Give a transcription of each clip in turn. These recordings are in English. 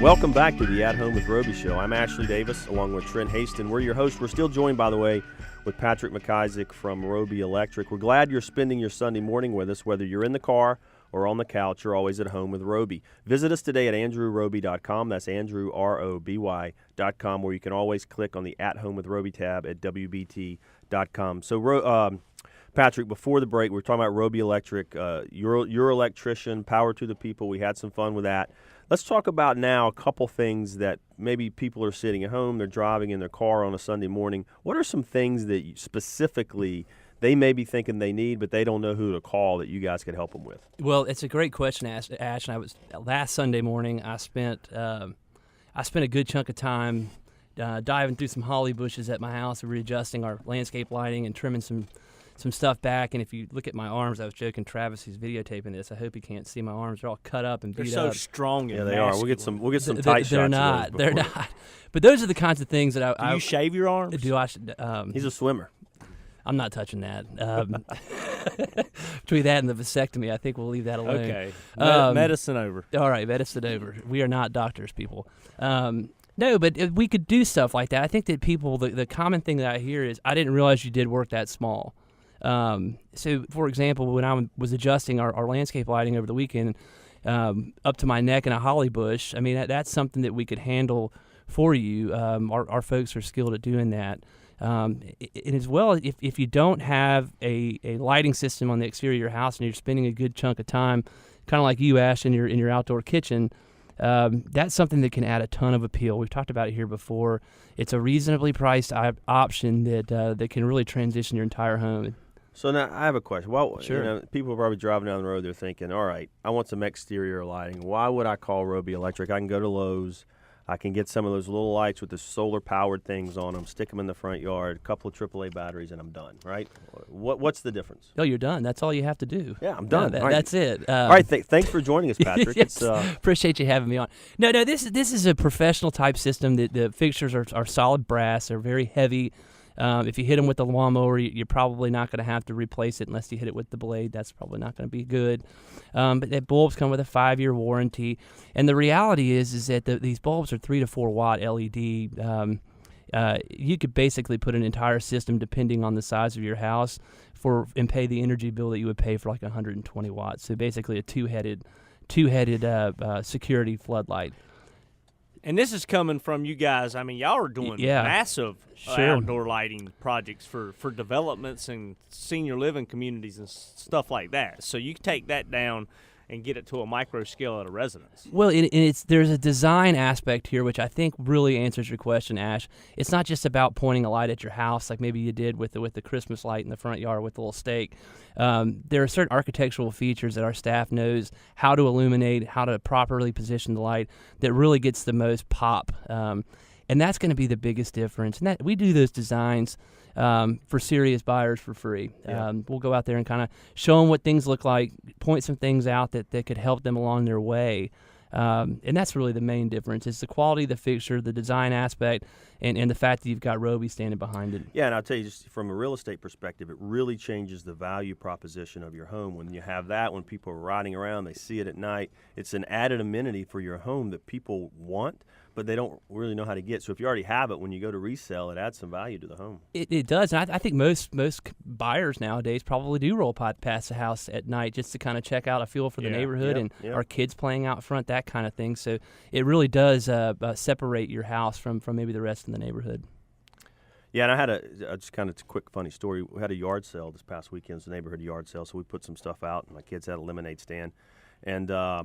Welcome back to the At Home with Roby show. I'm Ashley Davis along with Trent Haston. We're your hosts. We're still joined, by the way, with Patrick McIsaac from Roby Electric. We're glad you're spending your Sunday morning with us. Whether you're in the car or on the couch, you're always at home with Roby. Visit us today at andrewroby.com. That's andrewroby.com, where you can always click on the At Home with Roby tab at wbt.com. So, Patrick, before the break, we were talking about Roby Electric. You're electrician, power to the people. We had some fun with that. Let's talk about now a couple things that maybe people are sitting at home, they're driving in their car on a Sunday morning. What are some things that specifically they may be thinking they need, but they don't know who to call that you guys could help them with? Well, it's a great question, Ash. And last Sunday morning, I spent a good chunk of time diving through some holly bushes at my house and readjusting our landscape lighting and trimming some stuff back. And if you look at my arms, I was joking Travis, who's videotaping this. I hope he can't see my arms. They're all cut up and beat up. They're so strong. Yeah, they are. We'll get some tight shots. They're not. They're not. But those are the kinds of things that Do you shave your arms? Do I? He's a swimmer. I'm not touching that. Between that and the vasectomy, I think we'll leave that alone. Okay. Medicine over. All right, medicine over. We are not doctors, people. No, but we could do stuff like that. I think that people, the common thing that I hear is, I didn't realize you did work that small. So, for example, when I was adjusting our landscape lighting over the weekend, up to my neck in a holly bush, I mean, that's something that we could handle for you. Our folks are skilled at doing that. And as well, if you don't have a lighting system on the exterior of your house and you're spending a good chunk of time, kind of like you, Ash, in your outdoor kitchen, that's something that can add a ton of appeal. We've talked about it here before. It's a reasonably priced option that can really transition your entire home. So now I have a question. Well, sure. People are probably driving down the road. They're thinking, all right, I want some exterior lighting. Why would I call Roby Electric? I can go to Lowe's. I can get some of those little lights with the solar-powered things on them, stick them in the front yard, a couple of AAA batteries, and I'm done, right? What's the difference? Oh, you're done. That's all you have to do. Yeah, I'm done. That's it. All right, thanks for joining us, Patrick. Yes, appreciate you having me on. No, this is a professional-type system. The fixtures are solid brass. They're very heavy. If you hit them with the lawnmower, you're probably not going to have to replace it unless you hit it with the blade. That's probably not going to be good. But the bulbs come with a 5-year warranty. And the reality is that these bulbs are 3 to 4 watt LED. You could basically put an entire system, depending on the size of your house, and pay the energy bill that you would pay for like 120 watts. So basically a two-headed security floodlight. And this is coming from you guys. I mean, y'all are doing massive outdoor lighting projects for developments and senior living communities and stuff like that. So you can take that down and get it to a micro scale at a residence. Well, there's a design aspect here, which I think really answers your question, Ash. It's not just about pointing a light at your house like maybe you did with the Christmas light in the front yard with the little stake. There are certain architectural features that our staff knows how to illuminate, how to properly position the light that really gets the most pop. And that's going to be the biggest difference. And we do those designs for serious buyers for free. Yeah. We'll go out there and kind of show them what things look like, point some things out that could help them along their way. And that's really the main difference. It's the quality of the fixture, the design aspect, and the fact that you've got Roby standing behind it. Yeah, and I'll tell you, just from a real estate perspective, it really changes the value proposition of your home. When you have that, when people are riding around, they see it at night, it's an added amenity for your home that people want, but they don't really know how to get. So if you already have it, when you go to resell, it adds some value to the home. It does. And I think most buyers nowadays probably do roll past the house at night just to kind of check out a feel for the neighborhood and our kids playing out front, that kind of thing. So it really does separate your house from maybe the rest of the neighborhood. Yeah, and I had just kind of a quick funny story. We had a yard sale this past weekend. It's a neighborhood yard sale, so we put some stuff out, and my kids had a lemonade stand. And I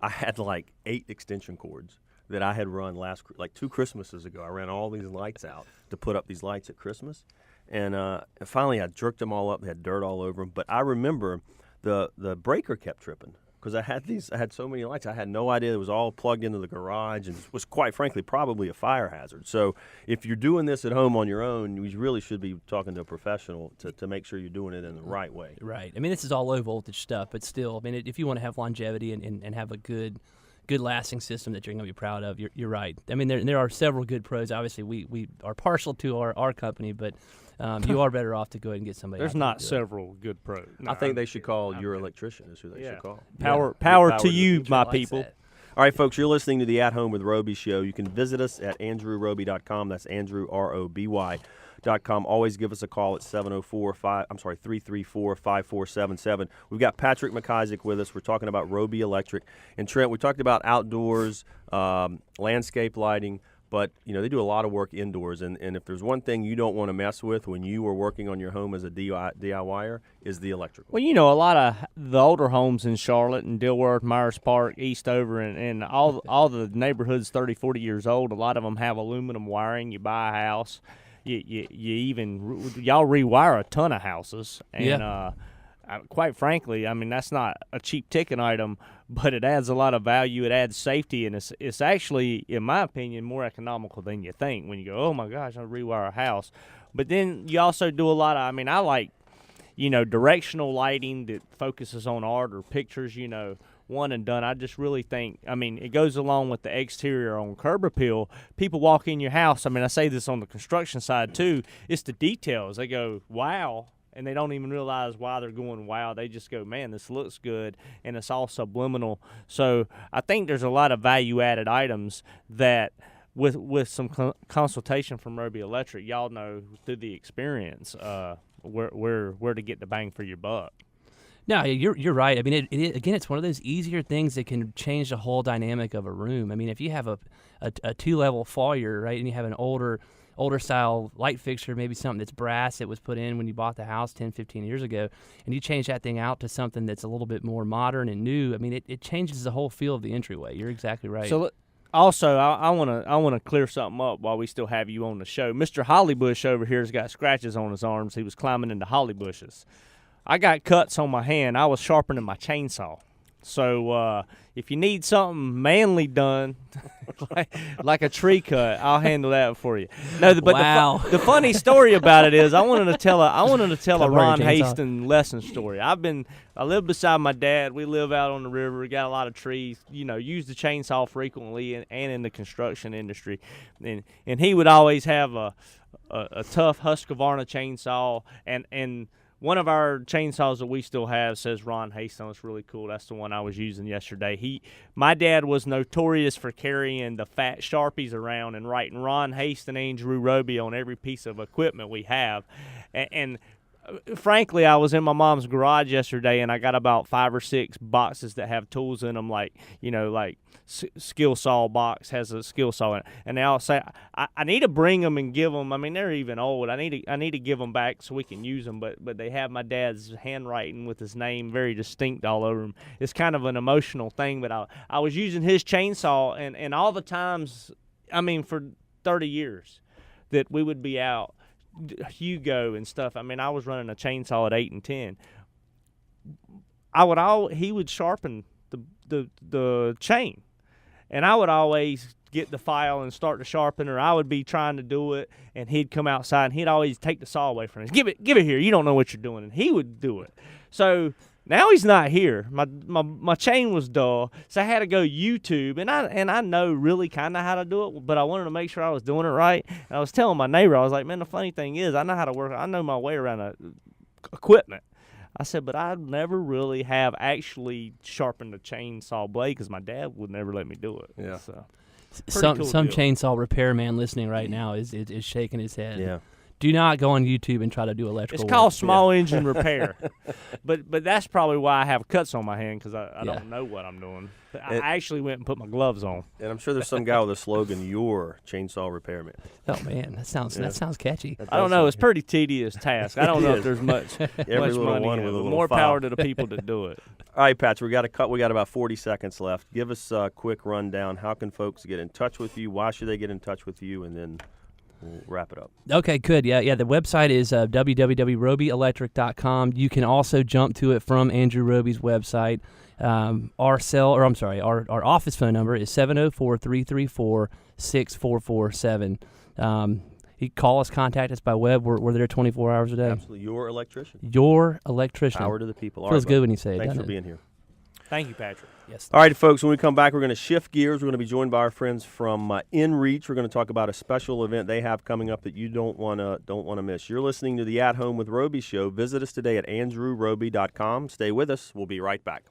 had like 8 extension cords that I had run like 2 Christmases ago. I ran all these lights out to put up these lights at Christmas. And finally I jerked them all up. They had dirt all over them. But I remember the breaker kept tripping because I had so many lights. I had no idea it was all plugged into the garage and was, quite frankly, probably a fire hazard. So if you're doing this at home on your own, you really should be talking to a professional to make sure you're doing it in the right way. Right. I mean, this is all low voltage stuff, but still, I mean, if you want to have longevity and have a good lasting system that you're going to be proud of, you're right. I mean, there are several good pros. Obviously, we are partial to our company, but you are better off to go ahead and get somebody. There's not several good pros. No, I think they should call your electrician is who they should call. Power to you, my people. All right, folks, you're listening to the At Home with Roby show. You can visit us at andrewroby.com. That's Andrew, ROBY.com. Always give us a call at 334-5477. We've got Patrick McIsaac with us. We're talking about Roby Electric. And Trent, we talked about outdoors, landscape lighting, but they do a lot of work indoors. And if there's one thing you don't want to mess with when you are working on your home as a DIYer, is the electrical. Well, a lot of the older homes in Charlotte and Dilworth, Myers Park, Eastover, and all the neighborhoods 30, 40 years old, a lot of them have aluminum wiring. You buy a house, y'all rewire a ton of houses, and quite frankly, that's not a cheap ticket item, but it adds a lot of value. It adds safety, and it's actually, in my opinion, more economical than you think when you go, oh my gosh, I'll rewire a house. But then you also do a lot of, I like, directional lighting that focuses on art or pictures, one and done. I just really think, it goes along with the exterior on curb appeal. People walk in your house, I say this on the construction side too, it's the details. They go, wow. And they don't even realize why they're going, wow. They just go, man, this looks good, and it's all subliminal. So I think there's a lot of value-added items that, with some consultation from Roby Electric, y'all know through the experience where to get the bang for your buck. No, you're right. Again, it's one of those easier things that can change the whole dynamic of a room. If you have a 2-level foyer, right, and you have an older style light fixture, maybe something that's brass that was put in when you bought the house 10, 15 years ago, and you change that thing out to something that's a little bit more modern and new, it changes the whole feel of the entryway. You're exactly right. So also, I want to clear something up while we still have you on the show. Mr. Hollybush over here has got scratches on his arms. He was climbing into holly bushes. I got cuts on my hand. I was sharpening my chainsaw. So if you need something manly done, like a tree cut, I'll handle that for you. No, but wow. the funny story about it is I wanted to tell a Ron Hastings lesson story. I live beside my dad. We live out on the river. We got a lot of trees. Use the chainsaw frequently and in the construction industry, and he would always have a tough Husqvarna chainsaw and. One of our chainsaws that we still have says Ron Hastings. It's really cool. That's the one I was using yesterday. My dad was notorious for carrying the fat Sharpies around and writing Ron Hastings and Andrew Roby on every piece of equipment we have. And frankly, I was in my mom's garage yesterday, and I got about 5 or 6 boxes that have tools in them, like skill saw box has a skill saw in it. And they all say, I need to bring them and give them. They're even old. I need to give them back so we can use them. But they have my dad's handwriting with his name very distinct all over them. It's kind of an emotional thing. But I was using his chainsaw, and all the times, for 30 years that we would be out, Hugo and stuff. I was running a chainsaw at 8 and 10. He would sharpen the chain, and I would always get the file and start to sharpen, or I would be trying to do it, and he'd come outside and he'd always take the saw away from us. Give it here. You don't know what you're doing, and he would do it. So now he's not here. My chain was dull, so I had to go YouTube, and I know really kind of how to do it, but I wanted to make sure I was doing it right. And I was telling my neighbor, I was like, man, the funny thing is, I know how to work. I know my way around equipment. I said, but I never really have actually sharpened a chainsaw blade because my dad would never let me do it. Yeah. So some cool chainsaw repairman listening right now is shaking his head. Yeah. Do not go on YouTube and try to do electrical It's called work. small engine repair. But that's probably why I have cuts on my hand, because I don't know what I'm doing. I actually went and put my gloves on. And I'm sure there's some guy with a slogan, "Your chainsaw repairman." Oh man, that sounds catchy. I don't know. It's a pretty tedious task. I don't know if there's much Every little money one in it, with a but little more file. power to the people that do it. All right, Patrick, we got a cut. We got about 40 seconds left. Give us a quick rundown. How can folks get in touch with you? Why should they get in touch with you? And then we'll wrap it up. Okay, good. Yeah. The website is www.robyelectric.com. You can also jump to it from Andrew Roby's website. Our office phone number is 704-334-6447. You can call us, contact us by web. We're there 24 hours a day. Absolutely. Your electrician. Your electrician. Power to the people. Feels good when you say it. Thanks doesn't for it? being here. Thank you, Patrick. Yes. All right, folks, when we come back, we're going to shift gears. We're going to be joined by our friends from InReach. We're going to talk about a special event they have coming up that you don't want to miss. You're listening to the At Home with Roby show. Visit us today at andrewroby.com. Stay with us. We'll be right back.